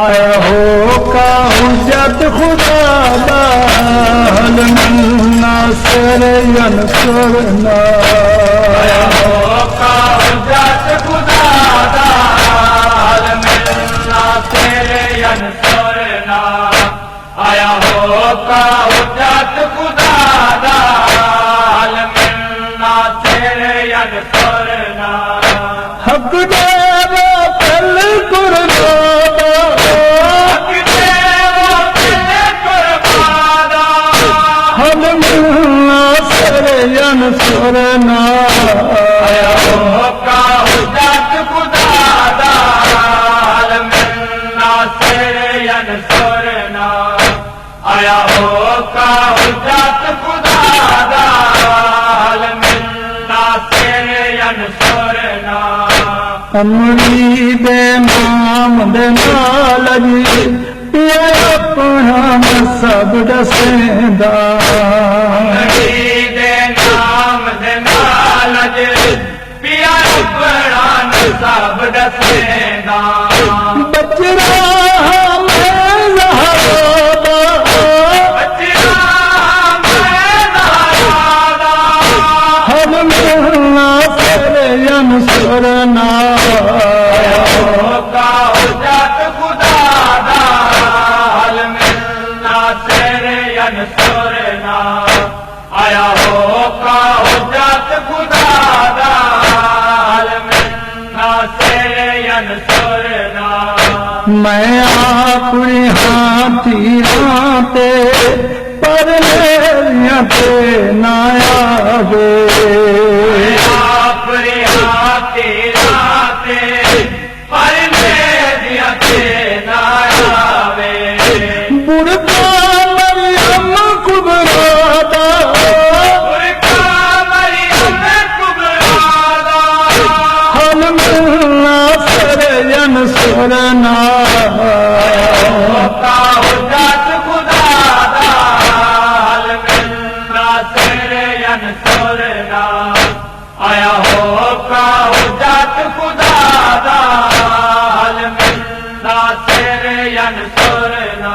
आया हो का हुज्जत खुदा दा हल मिलना सर यनसुरना आया हो का हुज्जत खुदा दा हल मिलना सर यनसुरना आया हो का हुज्जत खुदा दा हल मिलना सर यनसुरना हक देवा पल कुर्बाना हक देवा पल कुर्बाना हल मिलना सर यनसुरना आया हो का हुज्जत खुदा दा हल मिलना सर यनसुरना आया हो का हुज्जत खुदा दा हल मिलना सर यनसुरना अमरी दे नाम दे नाल जी पिया अपना सब दसेंदा दे नाम दे नाल पिया अपना सब दसेंदा बचरा मैं ज़हरा बचरा मैं ज़हरा हल मिलना सर यनसुरना का हुज्जत खुदा दा हल मिलना सर यनसुरना आया हो का हुज्जत खुदा दा हल मिलना सर यनसुरना मैं अपनी हाथी हाथे पर मेरिया ते ना आवे आपरे हाथे राते पर मेरिया ते ना आवे बुढ़का मरियम कुबरा दा बुरका मरियम कुबरा दा हल मिलना सर यनसुरना का हुज्जत खुदा दा हल मिलना सर यनसुरना आया हो का हुज्जत खुदा दा हल मिलना सर यनसुरना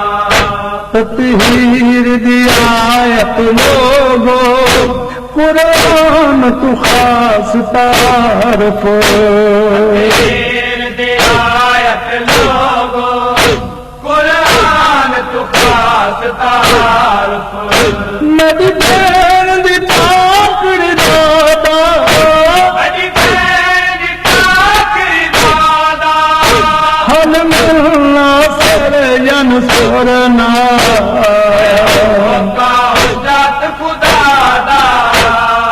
ततहीर दी आयत लोगो कुरान तू खास तारफ पीर दी आयत लोगो कुरान तू खास तारफ मेरी भैन दी पाकड़ दादा बड़ी भैन पाकरी दादा हल मिलना सर यनसुरना का हुज्जत खुदा दा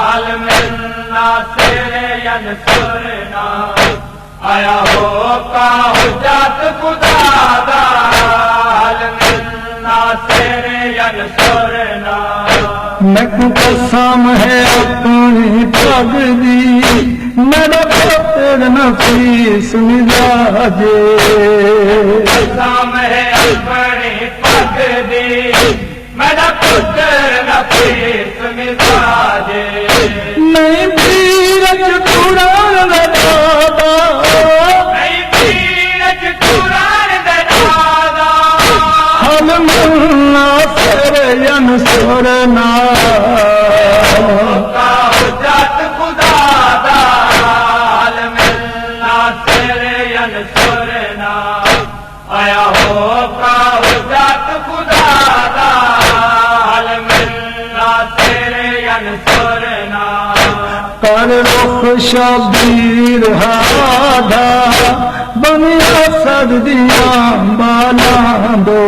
हल मिलना सर यनसुरना आया हो का हुज्जत खुदा दा हल मिलना सर यनसुरना मैं कसम है अपनी पग दी मेरा पुत्र नफीस मिजाजे कसम है अपनी पग दी मेरा पुत्र नफीस मिजाजे नहीं पीरज कुरान दादा नहीं पीरज कुरान दे दादा हल मिलना सर यनसुरना का हुज्जत खुदा दा हल मिलना सर यनसुरना आया हो का हुज्जत खुदा दा हल मिलना सर यनसुरना कर रुख शबीर हादा बनिया सर्दियां बाला दो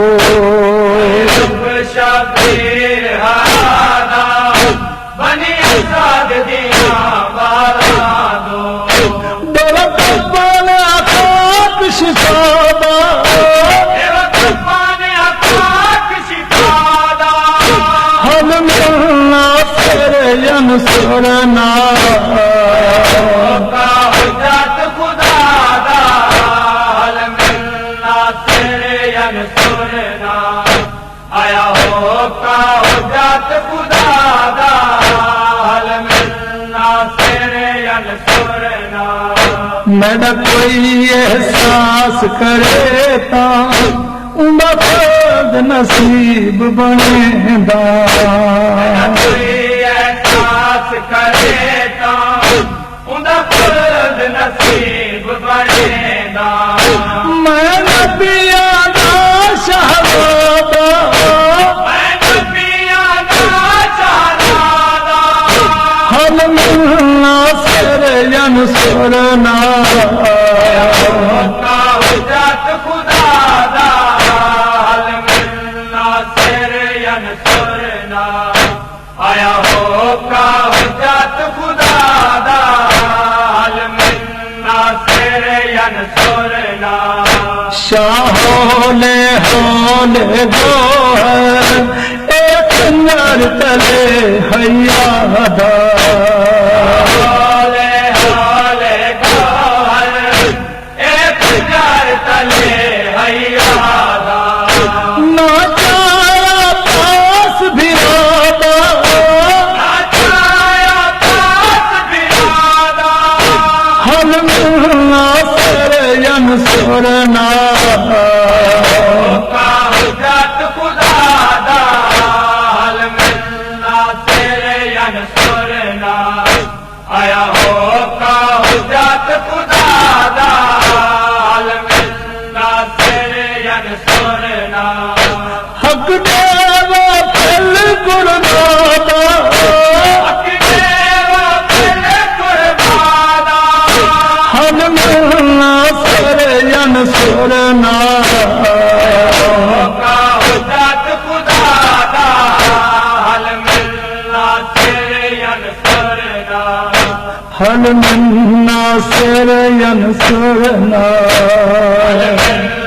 शबीर हादा बनी साद दिया बाला दो दरद बना खाक शिफादा पाने आकाश शिफादा हल मिलना सर यनसुरना का हुज्जत खुदा दा हल मिलना सर यनसुरना आया हो का हुज्जत खुदा दा हल मिलना सर यनसुरना मेरा कोई एहसास करे ता उंदा फर्द नसीब बनेदा कोई एहसास करे ता उंदा फर्द नसीब बनेदा मैं नबिया दा शहजादा मैं नबिया दा शहजादा हल मिलना सर यनसुरना हुज्जत खुदा दा हल मिलना सिर यनसुरना आया हो का हुज्जत खुदा दा हल मिलना सिर यनसुरना शाहोले होले गो एक नर तले हयादा होले होले गोहर एक जार तले हयादा ना चाया पास भिरादा नाचाया पास बिरादा हल मिलना सर यनसुरना का हुज्जत खुदा दा हल मिलना तेरे यनसुरना आया हो का हुज्जत खुदा दा हल मिलना तेरे यनसुरना हक देवा फल गुरदादा अकदेवा फिर कुर्बाना हल मिलना सर यनसुरना का हुज्जत खुदा दा हल मिलना तेरे यनसुरना हल मिलना सर यनसुरना हल मिलना